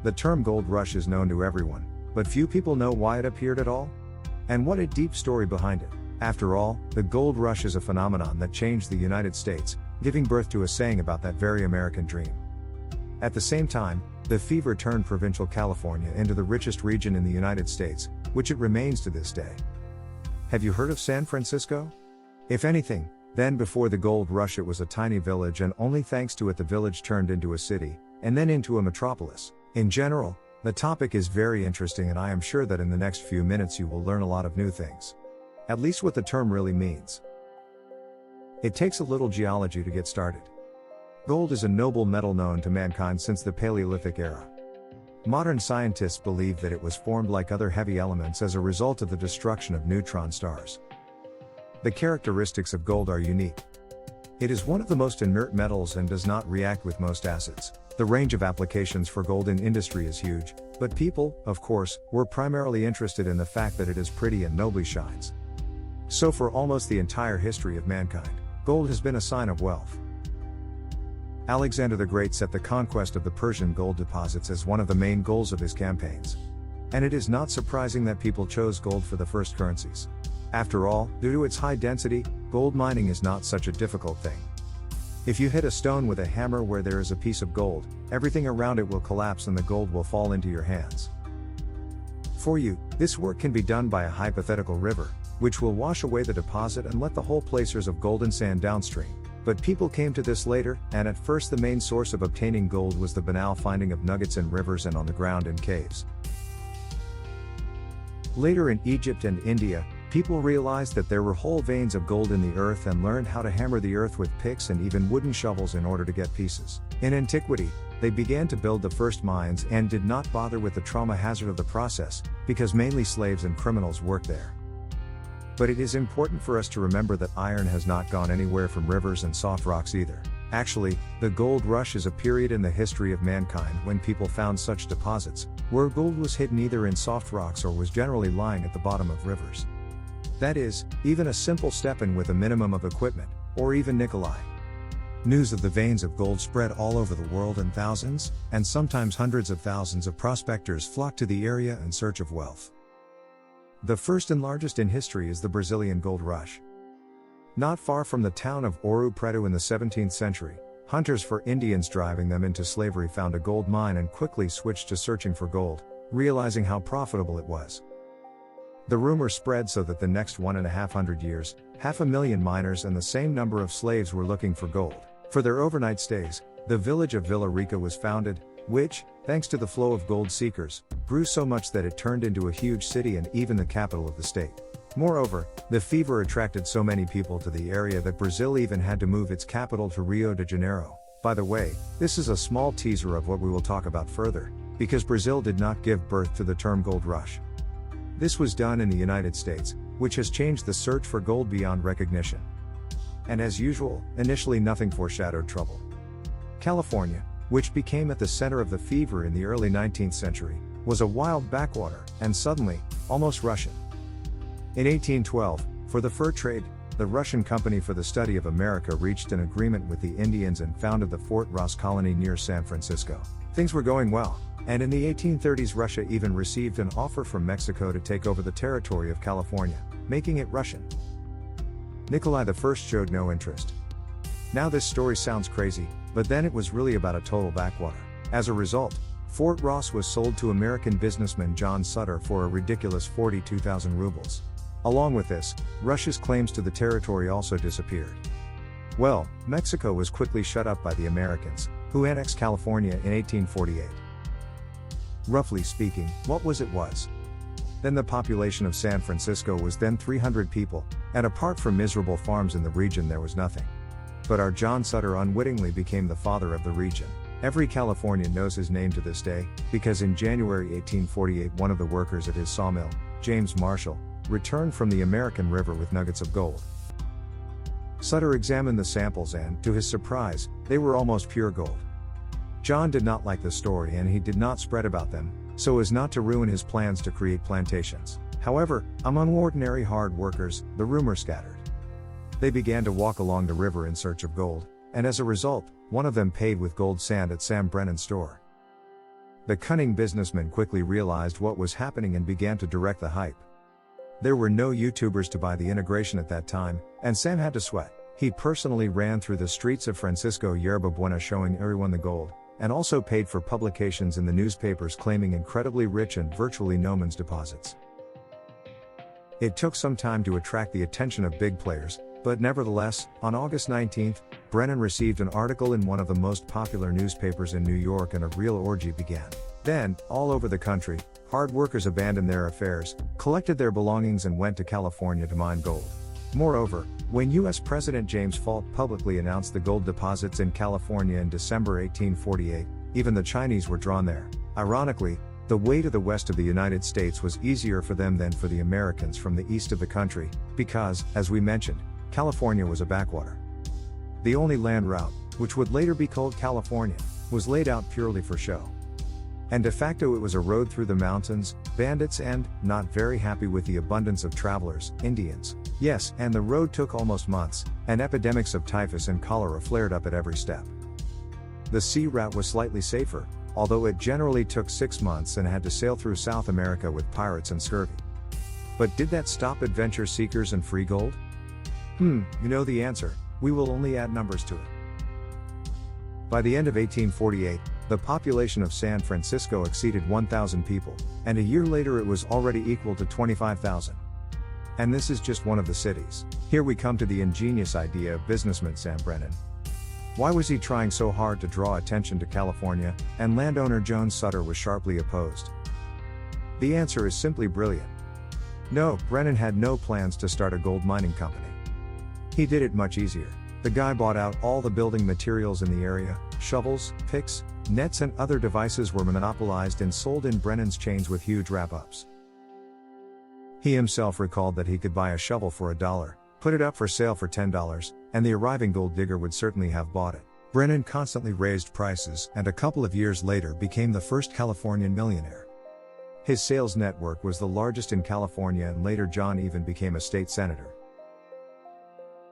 The term gold rush is known to everyone, but few people know why it appeared at all. And what a deep story behind it. After all, the gold rush is a phenomenon that changed the United States, giving birth to a saying about that very American dream. At the same time, the fever turned provincial California into the richest region in the United States, which it remains to this day. Have you heard of San Francisco? If anything, then before the gold rush it was a tiny village, and only thanks to it the village turned into a city, and then into a metropolis. In general, the topic is very interesting, and I am sure that in the next few minutes you will learn a lot of new things. At least what the term really means. It takes a little geology to get started. Gold is a noble metal known to mankind since the Paleolithic era. Modern scientists believe that it was formed like other heavy elements as a result of the destruction of neutron stars. The characteristics of gold are unique. It is one of the most inert metals and does not react with most acids. The range of applications for gold in industry is huge, but people, of course, were primarily interested in the fact that it is pretty and nobly shines. So for almost the entire history of mankind, gold has been a sign of wealth. Alexander the Great set the conquest of the Persian gold deposits as one of the main goals of his campaigns. And it is not surprising that people chose gold for the first currencies. After all, due to its high density, gold mining is not such a difficult thing. If you hit a stone with a hammer where there is a piece of gold, everything around it will collapse and the gold will fall into your hands. For you, this work can be done by a hypothetical river, which will wash away the deposit and let the whole placers of gold and sand downstream. But people came to this later, and at first the main source of obtaining gold was the banal finding of nuggets in rivers and on the ground in caves. Later in Egypt and India, people realized that there were whole veins of gold in the earth and learned how to hammer the earth with picks and even wooden shovels in order to get pieces. In antiquity, they began to build the first mines and did not bother with the trauma hazard of the process, because mainly slaves and criminals worked there. But it is important for us to remember that iron has not gone anywhere from rivers and soft rocks either. Actually, the gold rush is a period in the history of mankind when people found such deposits, where gold was hidden either in soft rocks or was generally lying at the bottom of rivers. That is, even a simple step-in with a minimum of equipment, or even Nikolai. News of the veins of gold spread all over the world, and thousands, and sometimes hundreds of thousands of prospectors flocked to the area in search of wealth. The first and largest in history is the Brazilian gold rush. Not far from the town of Ouro Preto in the 17th century, hunters for Indians driving them into slavery found a gold mine and quickly switched to searching for gold, realizing how profitable it was. The rumor spread so that the next 150 years, 500,000 miners and the same number of slaves were looking for gold. For their overnight stays, the village of Villa Rica was founded, which, thanks to the flow of gold seekers, grew so much that it turned into a huge city and even the capital of the state. Moreover, the fever attracted so many people to the area that Brazil even had to move its capital to Rio de Janeiro. By the way, this is a small teaser of what we will talk about further, because Brazil did not give birth to the term gold rush. This was done in the United States, which has changed the search for gold beyond recognition. And as usual, initially nothing foreshadowed trouble. California, which became at the center of the fever in the early 19th century, was a wild backwater, and suddenly, almost Russian. In 1812, for the fur trade, the Russian Company for the Study of America reached an agreement with the Indians and founded the Fort Ross colony near San Francisco. Things were going well, and in the 1830s Russia even received an offer from Mexico to take over the territory of California, making it Russian. Nikolai I showed no interest. Now this story sounds crazy, but then it was really about a total backwater. As a result, Fort Ross was sold to American businessman John Sutter for a ridiculous 42,000 rubles. Along with this, Russia's claims to the territory also disappeared. Well, Mexico was quickly shut up by the Americans, who annexed California in 1848. Roughly speaking, what was. Then the population of San Francisco was then 300 people, and apart from miserable farms in the region there was nothing. But our John Sutter unwittingly became the father of the region. Every Californian knows his name to this day, because in January 1848 one of the workers at his sawmill, James Marshall, returned from the American River with nuggets of gold. Sutter examined the samples and, to his surprise, they were almost pure gold. John did not like the story and he did not spread about them, so as not to ruin his plans to create plantations. However, among ordinary hard workers, the rumor scattered. They began to walk along the river in search of gold, and as a result, one of them paid with gold sand at Sam Brennan's store. The cunning businessman quickly realized what was happening and began to direct the hype. There were no YouTubers to buy the integration at that time, and Sam had to sweat. He personally ran through the streets of Francisco Yerba Buena showing everyone the gold, and also paid for publications in the newspapers claiming incredibly rich and virtually no man's deposits. It took some time to attract the attention of big players, but nevertheless, on August 19, Brennan received an article in one of the most popular newspapers in New York and a real orgy began. Then, all over the country, hard workers abandoned their affairs, collected their belongings and went to California to mine gold. Moreover, when U.S. President James Falk publicly announced the gold deposits in California in December 1848, even the Chinese were drawn there. Ironically, the way to the west of the United States was easier for them than for the Americans from the east of the country, because, as we mentioned, California was a backwater. The only land route, which would later be called California, was laid out purely for show. And de facto it was a road through the mountains, bandits and, not very happy with the abundance of travelers, Indians. Yes, and the road took almost months, and epidemics of typhus and cholera flared up at every step. The sea route was slightly safer, although it generally took 6 months and had to sail through South America with pirates and scurvy. But did that stop adventure seekers and free gold? You know the answer, we will only add numbers to it. By the end of 1848, the population of San Francisco exceeded 1,000 people, and a year later it was already equal to 25,000. And this is just one of the cities. Here we come to the ingenious idea of businessman Sam Brennan. Why was he trying so hard to draw attention to California, and landowner Joan Sutter was sharply opposed? The answer is simply brilliant. No, Brennan had no plans to start a gold mining company. He did it much easier. The guy bought out all the building materials in the area, shovels, picks, nets and other devices were monopolized and sold in Brennan's chains with huge wrap-ups. He himself recalled that he could buy a shovel for $1, put it up for sale for $10, and the arriving gold digger would certainly have bought it. Brennan constantly raised prices and a couple of years later became the first Californian millionaire. His sales network was the largest in California and later John even became a state senator.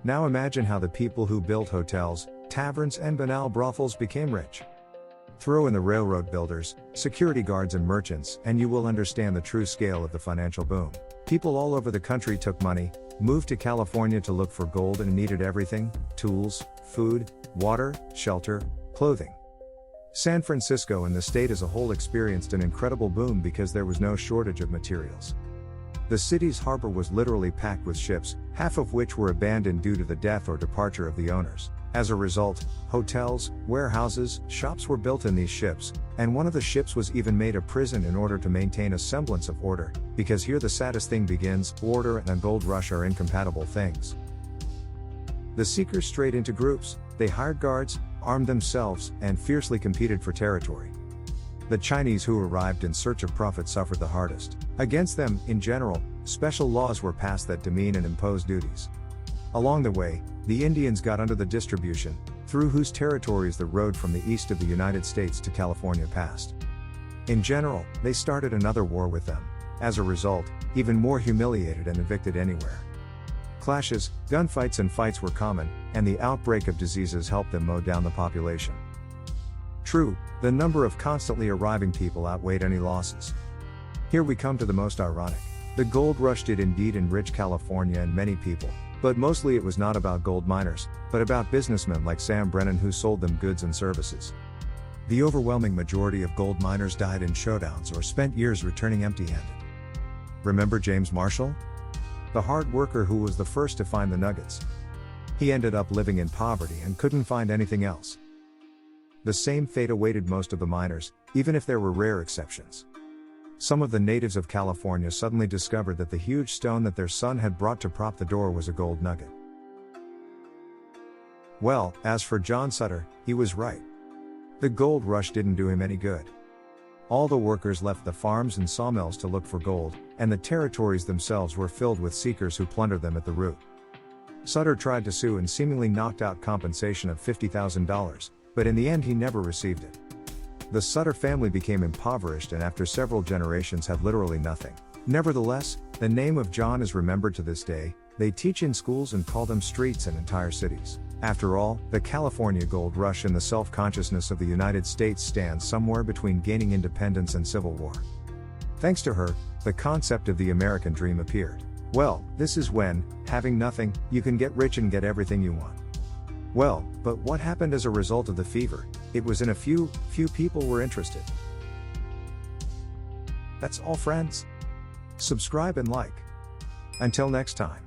Now imagine how the people who built hotels, taverns and banal brothels became rich. Throw in the railroad builders, security guards and merchants, and you will understand the true scale of the financial boom. People all over the country took money, moved to California to look for gold and needed everything: tools, food, water, shelter, clothing. San Francisco and the state as a whole experienced an incredible boom because there was no shortage of materials. The city's harbor was literally packed with ships, half of which were abandoned due to the death or departure of the owners. As a result, hotels, warehouses, shops were built in these ships, and one of the ships was even made a prison in order to maintain a semblance of order, because here the saddest thing begins: order and a gold rush are incompatible things. The seekers strayed into groups, they hired guards, armed themselves, and fiercely competed for territory. The Chinese who arrived in search of profit suffered the hardest. Against them, in general, special laws were passed that demean and impose duties. Along the way, the Indians got under the distribution, through whose territories the road from the east of the United States to California passed. In general, they started another war with them. As a result, even more humiliated and evicted anywhere. Clashes, gunfights and fights were common, and the outbreak of diseases helped them mow down the population. True, the number of constantly arriving people outweighed any losses. Here we come to the most ironic. The gold rush did indeed enrich California and many people, but mostly it was not about gold miners, but about businessmen like Sam Brennan who sold them goods and services. The overwhelming majority of gold miners died in showdowns or spent years returning empty-handed. Remember James Marshall? The hard worker who was the first to find the nuggets. He ended up living in poverty and couldn't find anything else. The same fate awaited most of the miners, even if there were rare exceptions. Some of the natives of California suddenly discovered that the huge stone that their son had brought to prop the door was a gold nugget. Well, as for John Sutter, he was right. The gold rush didn't do him any good. All the workers left the farms and sawmills to look for gold, and the territories themselves were filled with seekers who plundered them at the root. Sutter tried to sue and seemingly knocked out compensation of $50,000, but in the end he never received it. The Sutter family became impoverished and after several generations had literally nothing. Nevertheless, the name of John is remembered to this day. They teach in schools and call them streets and entire cities. After all, the California Gold Rush in the self-consciousness of the United States stands somewhere between gaining independence and civil war. Thanks to her, the concept of the American dream appeared. Well, this is when, having nothing, you can get rich and get everything you want. Well, but what happened as a result of the fever? It was in a few people were interested. That's all, friends. Subscribe and like. Until next time.